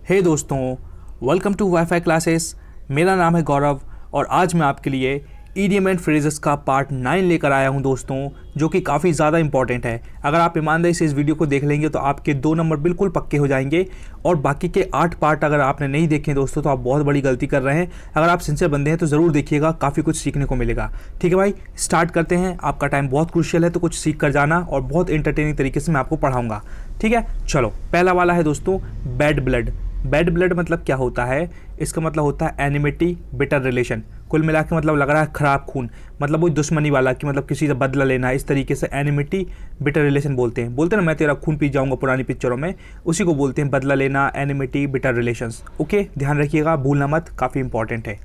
हे दोस्तों, welcome to wifi classes. मेरा नाम है गौरव और आज मैं आपके लिए ईडियम एंड फ्रेजेस का पार्ट 9 लेकर आया हूं दोस्तों, जो कि काफ़ी ज़्यादा इंपॉर्टेंट है। अगर आप ईमानदारी से इस वीडियो को देख लेंगे तो आपके 2 नंबर बिल्कुल पक्के हो जाएंगे और बाकी के 8 पार्ट अगर आपने नहीं देखे दोस्तों तो आप बहुत बड़ी गलती कर रहे हैं। अगर आप सिंसियर बंदे हैं तो ज़रूर देखिएगा, काफ़ी कुछ सीखने को मिलेगा। ठीक है भाई, स्टार्ट करते हैं। आपका टाइम बहुत क्रूशियल है तो कुछ सीख कर जाना और बहुत इंटरटेनिंग तरीके से मैं आपको पढ़ाऊँगा। ठीक है, चलो पहला वाला है दोस्तों, बैड ब्लड। बैड ब्लड मतलब क्या होता है? इसका मतलब होता है एनिमिटी, बिटर रिलेशन। कुल मिला के मतलब लग रहा है खराब खून, मतलब वो दुश्मनी वाला कि मतलब किसी से बदला लेना, इस तरीके से एनिमिटी बिटर रिलेशन बोलते हैं ना, मैं तेरा खून पी जाऊंगा पुरानी पिक्चरों में, उसी को बोलते हैं बदला लेना, एनिमिटी बिटर रिलेशंस। ओके, ध्यान रखिएगा, भूलना मत, काफ़ी इंपॉर्टेंट है।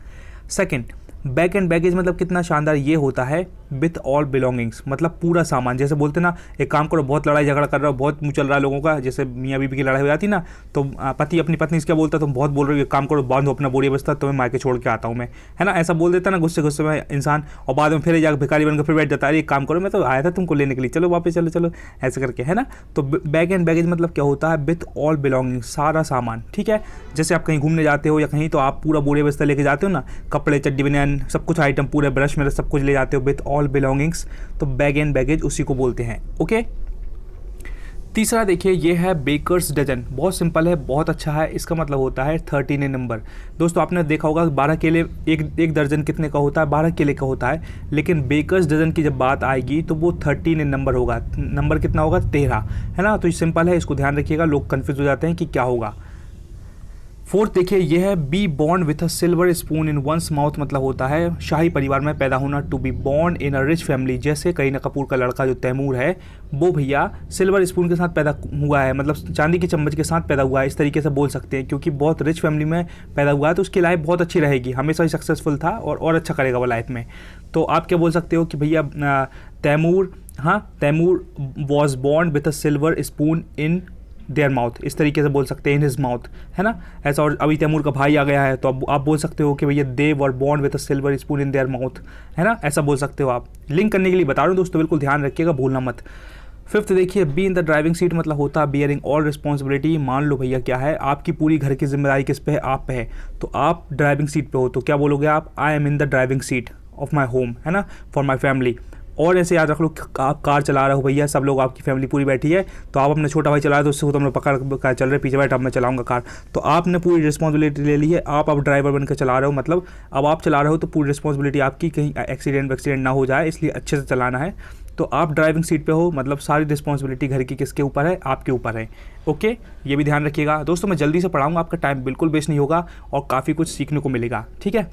सेकंड, बैक एंड बैगेज मतलब कितना शानदार ये होता है, विथ ऑल बिलोंगिंग्स मतलब पूरा सामान। जैसे बोलते ना, एक काम करो, बहुत लड़ाई झगड़ा कर रहा हो, बहुत मुँह चल रहा है लोगों का, जैसे मियाँ बीबी की लड़ाई हो जाती ना, तो पति अपनी पत्नी से क्या बोलता, तुम बहुत बोल रहे हो, एक काम करो, बांधो अपना बोरिया बस्ता, तुम्हें मायके छोड़ के आता हूँ मैं, है ना, ऐसा बोल देता ना गुस्से गुस्से में इंसान, और बाद में फिर जाकर भिखारी बनकर फिर बैठ जाता है, एक काम करो, मैं तो आया था तुमको लेने के लिए, चलो वापस चलो चलो, ऐसे करके, है ना। तो बैग एंड बैगेज मतलब क्या होता है, विथ ऑल बिलोंगिंग्स, सारा सामान। ठीक है, जैसे आप कहीं घूमने जाते हो या कहीं, तो आप पूरा बोरिया बस्ता लेके जाते हो ना, कपड़े चड्डी बनियान सब कुछ आइटम, पूरे ब्रश में सब कुछ ले जाते हो, विथ ऑल बिलोंगिंग्स, तो बैग एंड बैगेज उसी को बोलते हैं। ओके, तीसरा देखिए, ये है बेकर्स डजन। बहुत सिंपल है, बहुत अच्छा है। इसका मतलब होता है 13 नंबर। दोस्तों आपने देखा होगा 12 केले, एक दर्जन कितने का होता है? 12 केले का होता है। लेकिन बेकर्स डजन की जब बात आएगी तो वो 13 नंबर होगा। नंबर कितना होगा? 13, है ना। तो ये सिंपल है, इसको ध्यान रखिएगा, लोग कन्फ्यूज हो जाते हैं कि क्या होगा। फोर्थ देखिए, यह है be born with a silver spoon in one's mouth, मतलब होता है शाही परिवार में पैदा होना, to be born in a rich family. जैसे करीना कपूर का लड़का जो तैमूर है, वो भैया सिल्वर स्पून के साथ पैदा हुआ है, मतलब चांदी की चम्मच के साथ पैदा हुआ है, इस तरीके से बोल सकते हैं, क्योंकि बहुत रिच फैमिली में पैदा हुआ है तो उसकी लाइफ बहुत अच्छी रहेगी, हमेशा ही सक्सेसफुल था और अच्छा करेगा वो लाइफ में। तो आप क्या बोल सकते हो कि भैया तैमूर, हाँ, Taimur was born with a silver spoon in their mouth, इस तरीके से बोल सकते हैं, इन हिज माउथ, है ना, ऐसा। और अभी तैमूर का भाई आ गया है तो अब आप बोल सकते हो कि भैया they were born with a silver spoon in their mouth, है ना, ऐसा बोल सकते हो आप। लिंक करने के लिए बता रहा हूँ दोस्तों, बिल्कुल ध्यान रखिएगा, भूलना मत। फिफ्थ देखिए, be in the driving seat मतलब होता है बियरिंग ऑल रिस्पॉन्सिबिलिटी। मान लो भैया क्या है, आपकी पूरी घर की जिम्मेदारी किस पे है? आप पे है। तो आप ड्राइविंग सीट पे हो तो क्या बोलोगे आप? I am in the driving seat of my home, है ना, फॉर माई फैमिली। और ऐसे याद रख लो, आप कार चला रहे हो भैया, सब लोग, आपकी फैमिली पूरी बैठी है, तो आप अपने छोटा भाई चला रहे हो तो उससे तुम लोग पकड़ चल रहे, पीछे बैठ, अब मैं चलाऊंगा कार, तो आपने पूरी रिस्पॉन्सिबिलिटी ले ली है, आप अब ड्राइवर बनकर चला रहे हो, मतलब अब आप चला रहे हो तो पूरी रिस्पॉन्सिबिलिटी आपकी, कहीं एक्सीडेंट ना हो जाए, इसलिए अच्छे से चलाना है। तो आप ड्राइविंग सीट पे हो, मतलब सारी रिस्पॉन्सिबिलिटी घर की किसके ऊपर है? आपके ऊपर है। ओके, ये भी ध्यान रखिएगा दोस्तों, मैं जल्दी से पढ़ाऊँगा, आपका टाइम बिल्कुल वेस्ट नहीं होगा और काफ़ी कुछ सीखने को मिलेगा। ठीक है।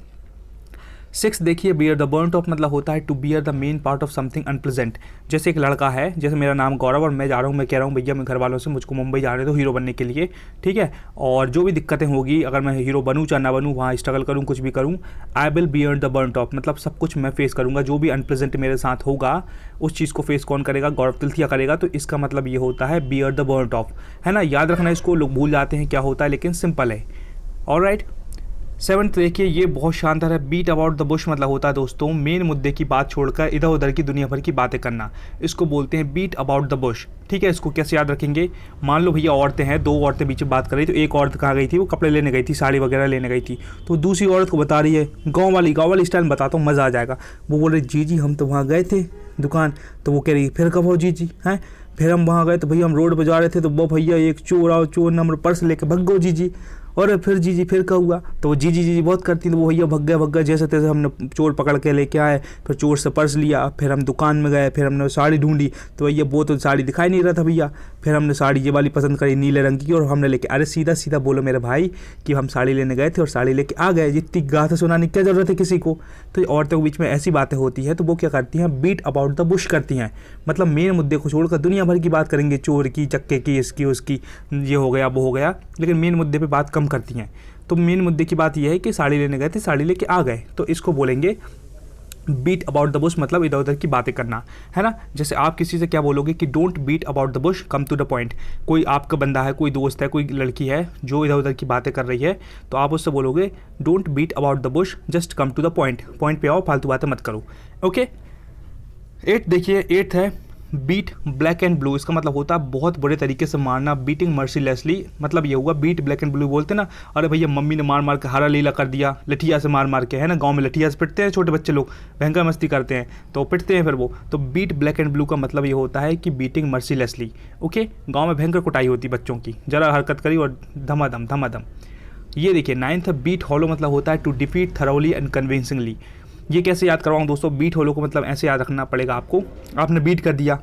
6 देखिए, बियर द बर्न ऑफ मतलब होता है to bear the main part of something unpleasant. जैसे एक लड़का है, जैसे मेरा नाम गौरव और मैं जा रहा हूँ, मैं कह रहा हूँ भैया मैं घर वालों से मुझको मुंबई जा रहे थे हीरो बनने के लिए, ठीक है, और जो भी दिक्कतें होगी, अगर मैं हीरो बनूँ चाहे ना बनूँ, वहाँ स्ट्रगल करूँ, कुछ भी करूँ, I will bear the burn of मतलब सब कुछ मैं फेस करूँगा, जो भी अनप्लेजेंट मेरे साथ होगा उस चीज़ को फेस कौन करेगा? गौरव तिलथिया करेगा। तो इसका मतलब ये होता है बियर द बर्न ऑफ, है ना, याद रखना इसको, लोग भूल जाते हैं क्या होता है, लेकिन सिंपल है। ऑलराइट। 7th देखिए, ये बहुत शानदार है, बीट अबाउट द बुश मतलब होता है दोस्तों मेन मुद्दे की बात छोड़कर इधर उधर की दुनिया भर की बातें करना, इसको बोलते हैं बीट अबाउट द बुश। ठीक है, इसको कैसे याद रखेंगे? मान लो भैया औरतें हैं, 2 औरतें बीच में बात कर रही, तो एक औरत कहाँ गई थी? वो कपड़े लेने गई थी, साड़ी वगैरह लेने गई थी, तो दूसरी औरत को बता रही है, गाँव वाली स्टाइल में बताता हूँ, मज़ा आ जाएगा। वो बोल रही, जी हम तो वहाँ गए थे दुकान, तो वो कह रही फिर कब हो जी हैं? फिर हम वहाँ गए तो भैया हम रोड पर जा रहे थे, तो वो भैया एक चोर आओ, चोर नंबर पर्स लेके भग गो जी, और फिर जी फिर क्या हुआ? तो वो जी बहुत करती थी, तो वो भैया भग गए, जैसे तैसे हमने चोर पकड़ के लेके आए, फिर चोर से पर्स लिया, फिर हम दुकान में गए, फिर हमने साड़ी ढूंढी, तो भैया वो तो साड़ी दिखाई नहीं रहा था भैया, फिर हमने साड़ी ये वाली पसंद करी नीले रंग की, और हमने लेके, अरे सीधा बोलो मेरे भाई कि हम साड़ी लेने गए थे और साड़ी लेके आ गए, जितनी गाथा सुनाने की क्या जरूरत है किसी को? तो औरतों के बीच में ऐसी बातें होती है, तो वो क्या करती हैं? बीट अबाउट द बुश करती हैं, मतलब मेन मुद्दे को छोड़कर दुनिया भर की बात करेंगे, चोर की, चक्के की, इसकी उसकी, ये हो गया वो हो गया, लेकिन मेन मुद्दे पे बात कम करती हैं। तो मेन मुद्दे की बात यह है कि साड़ी लेने गए थे, साड़ी लेके आ गए, तो इसको बोलेंगे बीट अबाउट द बुश, मतलब इधर उधर की बातें करना, है ना। जैसे आप किसी से क्या बोलोगे कि don't beat about the bush, come to the point. कोई आपका बंदा है, कोई दोस्त है, कोई लड़की है जो इधर उधर की बातें कर रही है, तो आप उससे बोलोगे don't beat about the bush, just come to the point, point पे आओ, फालतू बातें मत करो। ओके। 8 देखिए, 8 है बीट ब्लैक एंड ब्लू, इसका मतलब होता है बहुत बुरे तरीके से मारना, बीटिंग मर्सीलेसली, मतलब ये हुआ बीट ब्लैक एंड ब्लू बोलते ना, अरे भैया मम्मी ने मार मार के हरा लीला कर दिया, लठिया से मार मार के, है ना, गांव में लठिया से पिटते हैं छोटे बच्चे लोग, भयंकर मस्ती करते हैं तो पिटते हैं फिर वो, तो बीट ब्लैक एंड ब्लू का मतलब ये होता है कि बीटिंग मर्सीलेसली। ओके, गाँव में भयंकर कुटाई होती बच्चों की, जरा हरकत करी और धमाधम धमाधम। ये देखिए 9th बीट हॉलो मतलब होता है to defeat thoroughly and convincingly. ये कैसे याद करवाऊँ दोस्तों, बीट हॉलो को मतलब ऐसे याद रखना पड़ेगा आपको, आपने बीट कर दिया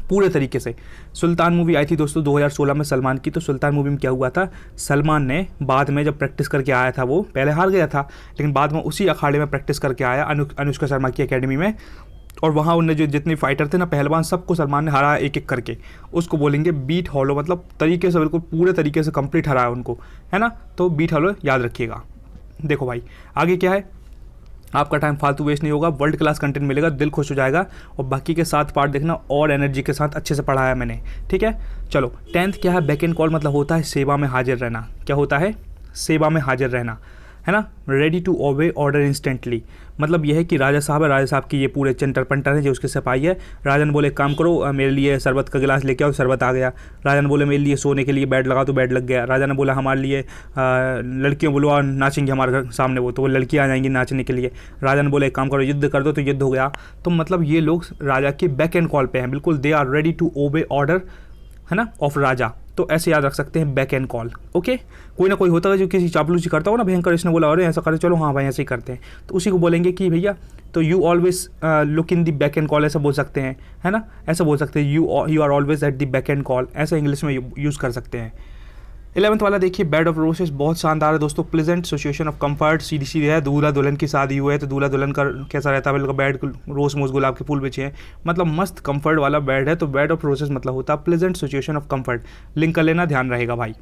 पूरे तरीके से। सुल्तान मूवी आई थी दोस्तों 2016 में सलमान की, तो सुल्तान मूवी में क्या हुआ था, सलमान ने बाद में जब प्रैक्टिस करके आया था, वो पहले हार गया था लेकिन बाद में उसी अखाड़े में प्रैक्टिस करके आया अनुष्का शर्मा की एकेडमी में, और वहाँ उनने जो जितने फाइटर थे ना पहलवान, सबको सलमान ने हराया एक एक करके, उसको बोलेंगे बीट हॉलो, मतलब तरीके से बिल्कुल पूरे तरीके से कंप्लीट हराया उनको, है ना, तो बीट हॉलो याद रखिएगा। देखो भाई आगे क्या है, आपका टाइम फालतू वेस्ट नहीं होगा, वर्ल्ड क्लास कंटेंट मिलेगा, दिल खुश हो जाएगा, और बाकी के 7 पार्ट देखना और एनर्जी के साथ अच्छे से पढ़ाया मैंने, ठीक है। चलो 10th क्या है, बैक एंड कॉल मतलब होता है सेवा में हाजिर रहना। क्या होता है, सेवा में हाजिर रहना, है ना, ready to obey order instantly, मतलब यह है कि राजा साहब है, राजा साहब की ये पूरे चंटर पंटर है जो उसके सिपाही है, राजा ने बोले काम करो मेरे लिए शरबत का गिलास लेके आओ, शरबत आ गया, राजा ने बोले मेरे लिए सोने के लिए बेड लगा तो बेड लग गया, राजा ने बोला हमारे लिए लड़कियों बुलवा नाचेंगे हमारे घर सामने, वो तो वो लड़कियाँ आ जाएंगी नाचने के लिए, राजा ने बोले एक काम करो युद्ध कर दो, तो युद्ध हो गया। तो मतलब ये लोग राजा के बैक एंड कॉल पे हैं, बिल्कुल they are ready to obey order, है ना, ऑफ राजा, तो ऐसे याद रख सकते हैं बैक एंड कॉल। ओके, कोई ना कोई होता है जो किसी चापलूसी करता हो ना भयंकर, इसने बोला अरे ऐसा करे, चलो हाँ भाई ऐसे ही करते हैं, तो उसी को बोलेंगे कि भैया, तो you always look in the beck and call, ऐसा बोल सकते हैं, है ना, ऐसा बोल सकते हैं, you are always at the beck and call, ऐसा इंग्लिश में यूज़ कर सकते हैं। 11th वाला देखिए, बेड ऑफ रोसेस, बहुत शानदार है दोस्तों, प्लेजेंट सिचुएशन ऑफ कंफर्ट, सीधी सीधी है, दूल्हा दुल्हन की शादी हुई है तो दूल्हा दुल्हन का कैसा रहता है, बिल्कुल बेड रोज मोज गुलाब के फूल बिछे हैं, मतलब मस्त कंफर्ट वाला बेड है, तो बेड ऑफ रोसेस मतलब होता है pleasant situation of comfort, link कर लेना, ध्यान रहेगा भाई।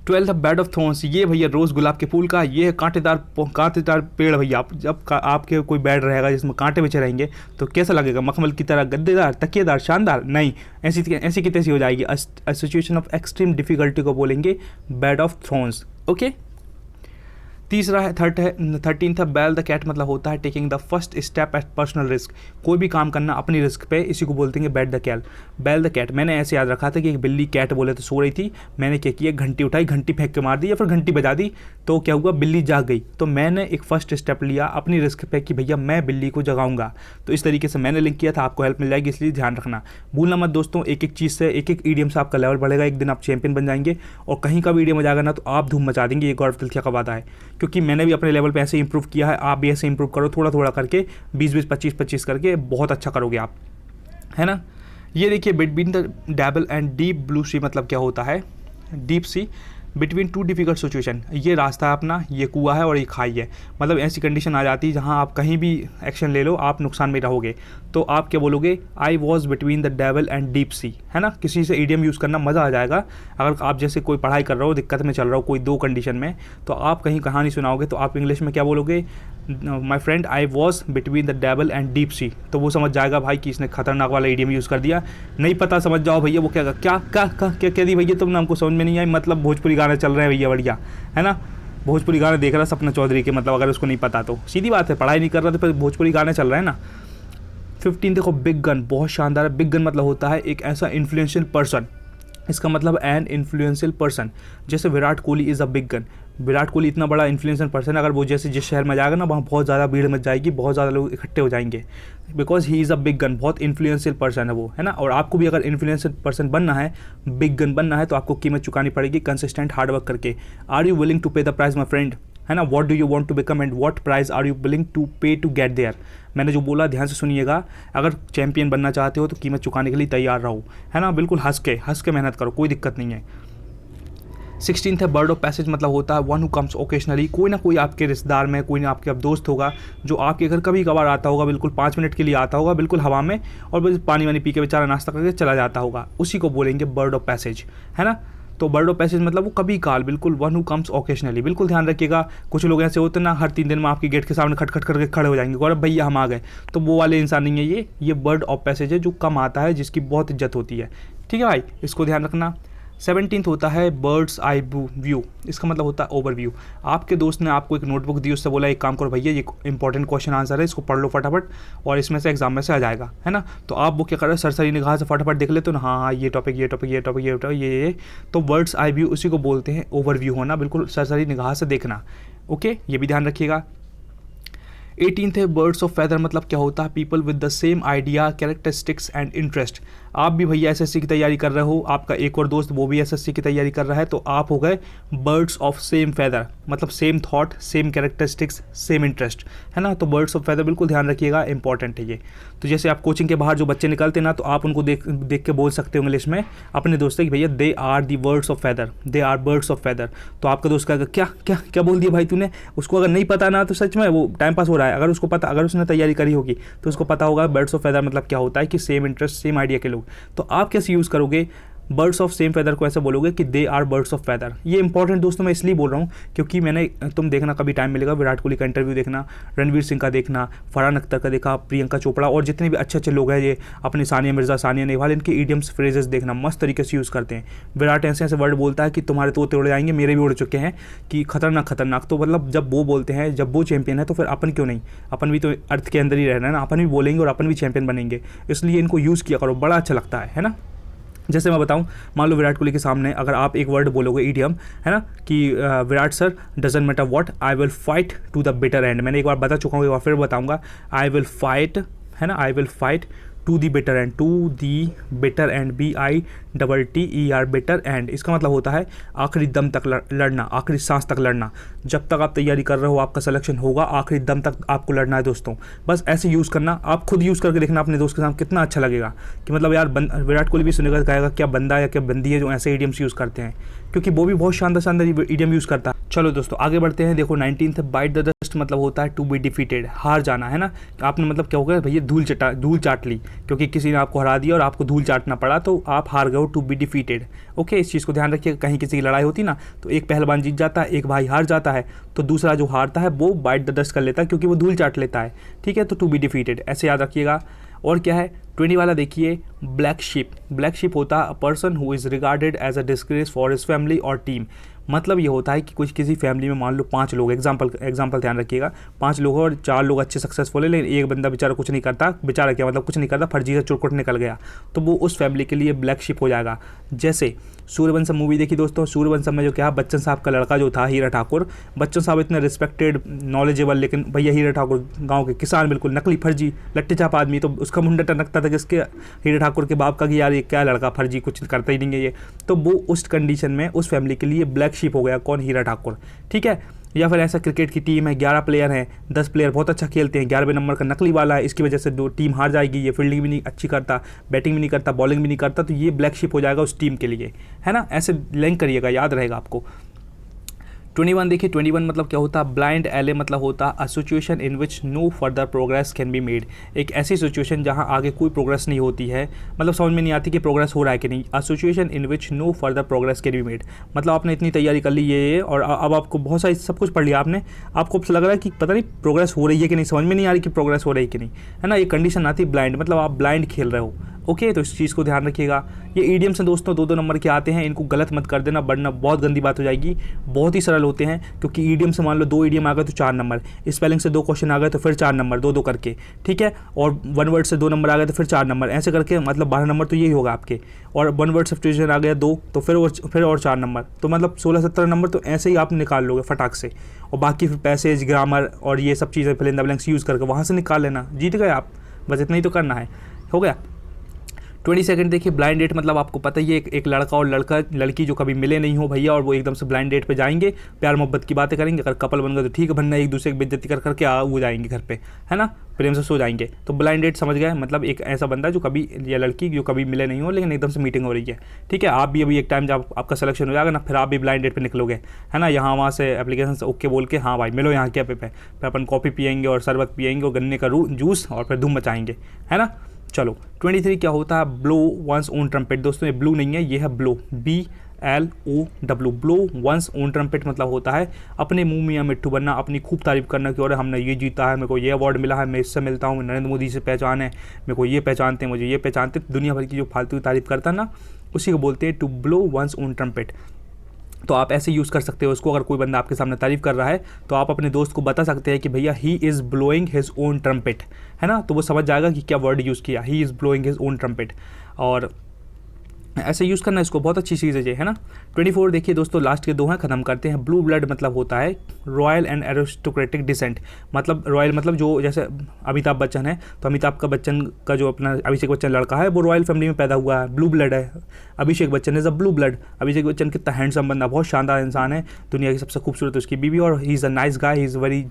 12th बेड ऑफ थॉर्न्स, ये भैया रोज़ गुलाब के फूल का, ये कांटेदार पेड़ भैया, जब आपके कोई बेड रहेगा जिसमें कांटे बिछे रहेंगे तो कैसा लगेगा, मखमल की तरह गद्देदार, तकिएदार, शानदार, नहीं ऐसी की तैसी हो जाएगी। सिचुएशन ऑफ एक्सट्रीम डिफिकल्टी को बोलेंगे बेड ऑफ थॉर्न्स। ओके, तीसरा है 13th बैल द कैट, मतलब होता है taking the first step at personal risk, कोई भी काम करना अपनी रिस्क पे, इसी को बोलते हैं बैल द कैट। मैंने ऐसे याद रखा था कि एक बिल्ली कैट बोले तो सो रही थी, मैंने क्या किया, घंटी उठाई, घंटी फेंक के मार दी या फिर घंटी बजा दी, तो क्या हुआ, बिल्ली जाग गई, तो मैंने एक फर्स्ट स्टेप लिया अपनी रिस्क पे कि भैया मैं बिल्ली को जगाऊंगा, तो इस तरीके से मैंने लिंक किया था, आपको हेल्प मिल जाएगी, इसलिए ध्यान रखना, भूलना मत दोस्तों, एक एक चीज़ से एक एक ईडियम से आपका लेवल बढ़ेगा, एक दिन आप चैंपियन बन जाएंगे, और कहीं का भी ईडियम आ जाएगा ना तो आप धूम मचा देंगे, ये गौरव तिलकिया का वादा है, क्योंकि मैंने भी अपने लेवल पे ऐसे इंप्रूव किया है, आप भी ऐसे इंप्रूव करो, थोड़ा थोड़ा करके 20-20 25-25 करके बहुत अच्छा करोगे आप, है ना। ये देखिए between the devil and deep blue sea, मतलब क्या होता है, deep sea between two difficult situation, ये रास्ता है अपना, ये कुआं है और ये खाई है, मतलब ऐसी कंडीशन आ जाती है जहाँ आप कहीं भी एक्शन ले लो आप नुकसान में रहोगे, तो आप क्या बोलोगे, I was between the devil and deep sea, है ना, किसी से ईडियम यूज़ करना मज़ा आ जाएगा। अगर आप जैसे कोई पढ़ाई कर रहे हो, दिक्कत में चल रहा हो कोई 2 कंडीशन में, तो आप कहीं कहानी सुनाओगे तो आप इंग्लिश में क्या बोलोगे, my friend I was between the devil and deep sea, तो वो समझ जाएगा भाई कि इसने खतरनाक वाला ईडियम यूज़ कर दिया। नहीं पता समझ जाओ भैया वो क्या दी भैया तुमने, हमको समझ में नहीं आई, मतलब भोजपुरी गाने चल रहे हैं भैया बढ़िया, है ना, भोजपुरी गाने देख रहा है सपना चौधरी के, मतलब अगर उसको नहीं पता तो सीधी बात है, पढ़ाई नहीं कर रहा तो फिर भोजपुरी गाने चल रहे हैं ना। 15 देखो बिग गन, बहुत शानदार है, बिग गन मतलब होता है एक ऐसा इन्फ्लुएंशियल पर्सन, इसका मतलब एन इन्फ्लुएंशियल पर्सन, जैसे Virat Kohli is a big gun, Virat Kohli इतना बड़ा इन्फ्लुएंशियल पर्सन है, अगर वो जैसे जिस शहर में जाएगा ना वहाँ बहुत ज़्यादा भीड़ मच जाएगी, बहुत ज़्यादा लोग इकट्ठे हो जाएंगे, because he is a big gun, बहुत इन्फ्लुएंशियल पर्सन है वो, है ना। और आपको भी अगर इन्फ्लुएंशियल पर्सन बनना है, बिग गन बनना है, तो आपको कीमत चुकानी पड़ेगी कंसिस्टेंट हार्डवर्क करके। Are you willing to pay the price my friend, है ना, what do you want to become and what price are you willing to pay to get there. मैंने जो बोला ध्यान से सुनिएगा, अगर चैंपियन बनना चाहते हो तो कीमत चुकाने के लिए तैयार रहो, है ना, बिल्कुल हंस के मेहनत करो, कोई दिक्कत नहीं है। 16th है बर्ड ऑफ पैसेज, मतलब होता है वन हु कम्स ओकेशनली, कोई ना कोई आपके रिश्तेदार में, कोई ना आपके अब दोस्त होगा जो आपके घर कभी कभार आता होगा, बिल्कुल 5 मिनट के लिए आता होगा, बिल्कुल हवा में, और बस पानी वानी पी के बेचारा नाश्ता करके चला जाता होगा, उसी को बोलेंगे बर्ड ऑफ पैसेज, है ना। तो बर्ड ऑफ पैसेज मतलब वो कभी काल, बिल्कुल वन हु कम्स ओकेशनली, बिल्कुल ध्यान रखिएगा। कुछ लोग ऐसे होते हैं ना, हर 3 दिन में आपके गेट के सामने खटखट करके खड़े हो जाएंगे, गौरव भैया हम आ गए, तो वो वाले इंसान नहीं है ये बर्ड ऑफ पैसेज है जो कम आता है, जिसकी बहुत इज्जत होती है, ठीक है भाई, इसको ध्यान रखना। 17th होता है बर्ड्स आई व्यू, इसका मतलब होता है ओवरव्यू। आपके दोस्त ने आपको एक नोटबुक दी, उससे बोला एक काम करो भैया ये इंपॉर्टेंट क्वेश्चन आंसर है, इसको पढ़ लो फटाफट और इसमें से एग्जाम में से आ जाएगा, है ना। तो आप वो क्या कर रहे हो, सरसरी निगाह से फटाफट देख लेते हो ना, हाँ हाँ ये टॉपिक ये टॉपिक ये टॉपिक ये टॉपिक ये। तो बर्ड्स आई व्यू उसी को बोलते हैं ओवरव्यू होना, बिल्कुल सरसरी निगाह से देखना। ओके, ये भी ध्यान रखिएगा। 18th है बर्ड्स ऑफ फेदर, मतलब क्या होता है, people with the same idea characteristics and interest. आप भी भैया एसएससी की तैयारी कर रहे हो, आपका एक और दोस्त वो भी एसएससी की तैयारी कर रहा है, तो आप हो गए बर्ड्स ऑफ सेम फेदर, मतलब same thought, same characteristics, same interest, है ना। तो बर्ड्स ऑफ फेदर बिल्कुल ध्यान रखिएगा, इंपॉर्टेंट है ये। तो जैसे आप कोचिंग के बाहर जो बच्चे निकलते हैं ना, तो आप उनको देख के बोल सकते हो इंग्लिश में अपने दोस्त से कि भैया they are the birds of feather, they are birds of feather. तो आपका दोस्त कहेगा क्या क्या क्या बोल दिया भाई तूने। उसको अगर नहीं पता ना तो सच में वो टाइम पास हो रहा है, अगर उसको पता, अगर उसने तैयारी करी होगी तो उसको पता होगा बर्ड्स ऑफ फेदर मतलब क्या होता है कि सेम इंटरेस्ट सेम आइडिया के लोग। तो आप कैसे यूज़ करोगे बर्ड्स ऑफ सेम फेदर को, ऐसे बोलोगे कि they are birds of feather. ये इंपॉर्टेंट दोस्तों मैं इसलिए बोल रहा हूँ क्योंकि मैंने, तुम देखना कभी टाइम मिलेगा विराट कोहली का इंटरव्यू देखना, रणवीर सिंह का देखना, फरहान अख्तर का देखा, प्रियंका चोपड़ा और जितने भी अच्छे अच्छे लोग हैं ये अपने सानिया मिर्जा, सानिया नेहवाल, इनके ईडियम्स फ्रेजेस देखना, मस्त तरीके से यूज़ करते हैं। विराट ऐसे ऐसे वर्ड बोलता है कि तुम्हारे तो उड़ जाएंगे, मेरे भी उड़ चुके हैं, कि खतरनाक खतरनाक। तो मतलब जब वो बोलते हैं, जब वो चैंपियन है तो फिर अपन क्यों नहीं, अपन भी तो अर्थ के अंदर ही रहना है ना, अपन भी बोलेंगे और अपन भी चैंपियन बनेंगे। इसलिए इनको यूज़ किया करो, बड़ा अच्छा लगता है ना। जैसे मैं बताऊं, मान लो विराट कोहली के सामने अगर आप एक वर्ड बोलोगे ईडियम, है ना, कि Virat sir doesn't matter what I will fight to the bitter end. मैंने एक बार बता चुका हूँ, एक बार फिर बताऊंगा, आई विल फाइट, है ना, I will fight to the bitter end, to the bitter end, BITTER bitter end. इसका मतलब होता है आखिरी दम तक लड़ना, आखिरी सांस तक लड़ना। जब तक आप तैयारी कर रहे हो आपका सिलेक्शन होगा, आखिरी दम तक आपको लड़ना है दोस्तों। बस ऐसे यूज़ करना, आप खुद यूज़ करके देखना अपने दोस्त के साथ, कितना अच्छा लगेगा कि मतलब यार विराट कोहली भी सुनेगा, कहेगा क्या बंदा या क्या बंदी है जो ऐसे ईडियम्स यूज़ करते हैं, क्योंकि वो भी बहुत शानदार शानदार ईडियम यूज़ करता है। चलो दोस्तों आगे बढ़ते हैं। देखो 19th बाइट द डस्ट, मतलब होता है टू बी डिफीटेड, हार जाना, है ना। आपने मतलब क्या हो गया भैया, धूल चाट ली, क्योंकि किसी ने आपको हरा दिया और आपको धूल चाटना पड़ा, तो आप हार गए हो, टू बी डिफीटेड। ओके, इस चीज़ को ध्यान रखिएगा, कहीं किसी की लड़ाई होती ना तो एक पहलवान जीत जाता है, एक भाई हार जाता है, तो दूसरा जो हारता है वो बाइट द डस्ट कर लेता है, क्योंकि वो धूल चाट लेता है। ठीक है, तो टू बी डिफीटेड ऐसे याद रखिएगा। और क्या है 20 वाला देखिए, ब्लैक शिप। ब्लैक शिप होता है a person who is regarded as a disgrace for his family और टीम। मतलब ये होता है कि कुछ किसी फैमिली में मान लो 5 लोग, एग्जाम्पल ध्यान रखिएगा, 5 लोग और 4 लोग अच्छे सक्सेसफुल है, लेकिन एक बंदा बेचारा कुछ नहीं करता, बेचारा क्या मतलब कुछ नहीं करता, फर्जी से चुरकुट निकल गया, तो वो उस फैमिली के लिए ब्लैक शिप हो जाएगा। जैसे सूर्यवंशम मूवी देखी दोस्तों, सूर्यवंशम में जो क्या, बच्चन साहब का लड़का जो था हीरा ठाकुर, बच्चन साहब इतने रिस्पेक्टेड नॉलेजेबल, लेकिन भैया हीरा ठाकुर गाँव के किसान, बिल्कुल नकली फर्जी लट्टे चाप आदमी, तो उसका मुंडा टनकता था किसके, हीरा ठाकुर के बाप का, कि यार ये क्या लड़का फर्जी, कुछ करता ही नहीं है ये। तो वो उस कंडीशन में उस फैमिली के लिए ब्लैक शिप हो गया, कौन, हीरा ठाकुर। ठीक है, या फिर ऐसा क्रिकेट की टीम है, 11 प्लेयर हैं, 10 प्लेयर बहुत अच्छा खेलते हैं, 11वें नंबर का नकली वाला है, इसकी वजह से दो टीम हार जाएगी, ये फील्डिंग भी नहीं अच्छी करता, बैटिंग भी नहीं करता, बॉलिंग भी नहीं करता, तो ये ब्लैक शिप हो जाएगा उस टीम के लिए, है ना। ऐसे लिंक करिएगा, याद रहेगा आपको। 21 देखिए, 21 मतलब क्या होता है, ब्लाइंड एले, मतलब होता है a situation in which no further progress can be made. एक ऐसी सिचुएशन जहां आगे कोई प्रोग्रेस नहीं होती है, मतलब समझ में नहीं आती कि प्रोग्रेस हो रहा है कि नहीं। A situation in which no further progress can be made, मतलब आपने इतनी तैयारी कर ली ये और अब आपको बहुत सारी सब कुछ पढ़ लिया आपने, आपको लग रहा है कि पता नहीं प्रोग्रेस हो रही है कि नहीं, समझ में नहीं आ रही कि प्रोग्रेस हो रही है कि नहीं, है ना। ये कंडीशन आती है ब्लाइंड, मतलब आप ब्लाइंड खेल रहे हो। ओके, तो इस चीज़ को ध्यान रखिएगा। ये ईडियम्स हैं दोस्तों, 2-2 नंबर के आते हैं, इनको गलत मत कर देना, वरना बहुत गंदी बात हो जाएगी। बहुत ही सरल होते हैं, क्योंकि ईडियम से मान लो 2 ईडियम आ गए तो 4 नंबर, स्पेलिंग से 2 क्वेश्चन आ गए तो फिर 4 नंबर, 2-2 करके। ठीक है, और 1 वर्ड से 2 नंबर आ गए तो फिर 4 नंबर, ऐसे करके मतलब 12 नंबर तो यही होगा आपके। और 1 वर्ड सब्स्टिट्यूशन आ गया 2 तो फिर और 4 नंबर, तो मतलब 16-17 नंबर तो ऐसे ही आप निकाल लोगे फटाक से। और बाकी फिर पैसेज, ग्रामर और ये सब चीज़ें fill in the blanks use करके वहाँ से निकाल लेना, जीत गए आप। बस इतना ही तो करना है, हो गया। 22 देखिए, ब्लाइंड डेट, मतलब आपको पता ही है एक लड़का और लड़की जो कभी मिले नहीं हो भैया, और वो एकदम से ब्लाइंड डेट पे जाएंगे, प्यार मोहब्बत की बातें करेंगे, अगर कपल बन गए तो ठीक है, वरना एक दूसरे की बेइज्जती कर करके वो जाएंगे घर पे, है ना, प्रेम से सो जाएंगे। तो ब्लाइंड डेट समझ गए, मतलब एक ऐसा बंदा जो कभी, या लड़की जो कभी मिले नहीं हो लेकिन एकदम से मीटिंग हो रही है। ठीक है, आप भी अभी एक टाइम जब आपका सिलेक्शन हो जाएगा ना, फिर आप भी ब्लाइंड डेट पे निकलोगे, है ना, यहाँ वहाँ से एप्लीकेशन से ओके बोल के, हाँ भाई मिलो यहाँ क्या पे फिर अपन कॉफ़ी पियेंगे और शरबत पियेंगे और गन्ने का जूस, और फिर धूम मचाएंगे, है ना। चलो 23 क्या होता है, ब्लो वंस ओन ट्रम्पेट। दोस्तों ये ब्लू नहीं है, ये है blow, BLOW, blow one's own trumpet, मतलब होता है अपने मुंह में या मिट्टू बनना, अपनी खूब तारीफ करना कि और हमने ये जीता है, मेरे को ये अवार्ड मिला है, मैं इससे मिलता हूँ, नरेंद्र मोदी से पहचान है, मेरे को ये पहचानते हैं, मुझे ये पहचानते। दुनिया भर की जो फालतू तारीफ करता है ना, उसी को बोलते हैं to blow one's own trumpet. तो आप ऐसे यूज़ कर सकते हो उसको। अगर कोई बंदा आपके सामने तारीफ़ कर रहा है तो आप अपने दोस्त को बता सकते हैं कि भैया he is blowing his own trumpet, है ना। तो वो समझ जाएगा कि क्या वर्ड यूज़ किया, he is blowing his own trumpet. और ऐसे यूज़ करना इसको बहुत अच्छी चीज़ है ना। 24 देखिए दोस्तों, लास्ट के 2 हैं, ख़त्म करते हैं। ब्लू ब्लड मतलब होता है रॉयल एंड एरिस्टोक्रेटिक डिसेंट। मतलब रॉयल मतलब जो जैसे अमिताभ बच्चन है, तो अमिताभ का बच्चन का जो अपना अभिषेक बच्चन लड़का है वो रॉयल फैमिली में पैदा हुआ है, ब्लू ब्लड है। Abhishek Bachchan is a blue blood. Abhishek Bachchan कितना हैंडसम बंदा, बहुत शानदार इंसान है, दुनिया की सबसे खूबसूरत उसकी बीवी, और he is a nice guy, he is very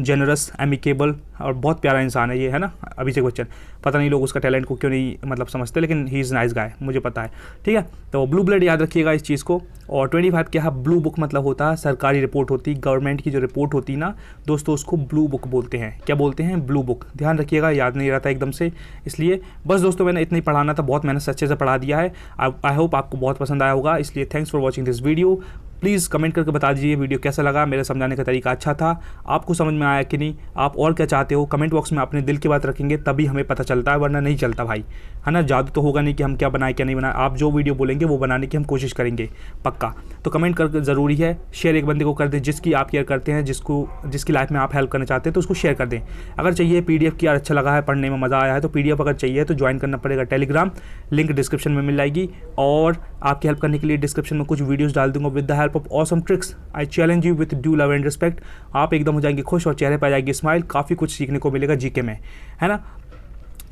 generous, amicable, और बहुत प्यारा इंसान है ये, है ना अभिषेक बच्चन। पता नहीं लोग उसका टैलेंट को क्यों नहीं मतलब समझते, लेकिन ही इज़ नाइस गाय, मुझे पता है, ठीक है। तो ब्लू ब्लड याद रखिएगा इस चीज़ को। और 25 क्या है, ब्लू बुक मतलब होता है सरकारी रिपोर्ट होती, गवर्नमेंट की जो रिपोर्ट होती ना दोस्तों, उसको ब्लू बुक बोलते हैं। क्या बोलते हैं? Blue book. ध्यान रखिएगा, याद नहीं रहता एकदम से, इसलिए बस दोस्तों मैंने इतना ही पढ़ाना था, बहुत मैंने अच्छे से पढ़ा दिया है। आई होप आपको बहुत पसंद आया होगा, इसलिए thanks for watching this video. Please comment करके बता दीजिए वीडियो कैसा लगा, मेरे समझाने का तरीका अच्छा था, आपको समझ में आया कि नहीं, आप और क्या चाहते हो कमेंट बॉक्स में अपने दिल की बात रखेंगे तभी हमें पता चलता है, वरना नहीं चलता भाई, है ना। जादू तो होगा नहीं कि हम क्या बनाए क्या नहीं बनाए, आप जो वीडियो बोलेंगे वो बनाने की हम कोशिश करेंगे पक्का। तो कमेंट करके ज़रूरी है, शेयर एक बंदे को कर दें जिसकी आप केयर करते हैं, जिसकी लाइफ में आप हेल्प करना चाहते हैं, तो उसको शेयर कर दें। अगर चाहिए PDF की यार अच्छा लगा है, पढ़ने में मज़ा आया है, तो PDF अगर चाहिए तो ज्वाइन करना पड़ेगा टेलीग्राम, लिंक डिस्क्रिप्शन में मिल जाएगी। और आपकी हेल्प करने के लिए डिस्क्रिप्शन में कुछ वीडियोस डाल दूंगा with the help of awesome tricks. I challenge you with due love and respect. आप एकदम हो जाएंगे खुश और चेहरे पर आ जाएगी स्माइल, काफ़ी कुछ सीखने को मिलेगा जीके में, है ना।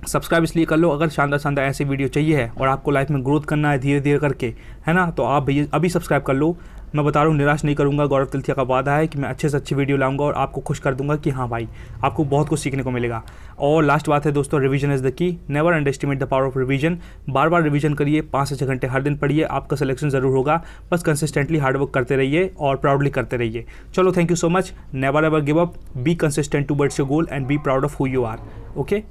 सब्सक्राइब इसलिए कर लो अगर शानदार ऐसे वीडियो चाहिए है और आपको लाइफ में ग्रोथ करना है धीरे धीरे करके, है ना, तो आप भैया अभी सब्सक्राइब कर लो। मैं बता रहा हूँ, निराश नहीं करूँगा। गौरव तिलथिया का वादा है कि मैं अच्छे से अच्छी वीडियो लाऊंगा और आपको खुश कर दूंगा कि हाँ भाई आपको बहुत कुछ सीखने को मिलेगा। और लास्ट बात है दोस्तों, revision is the key, never under estimate the power of revision. Bar bar revision करिए, 5 से 6 घंटे हर दिन पढ़िए, आपका सिलेक्शन ज़रूर होगा। बस कंसिस्टेंटली हार्डवर्क करते रहिए और प्राउडली करते रहिए। चलो, thank you so much. Never ever give up, be consistent towards your goal and be proud of who you are. Okay.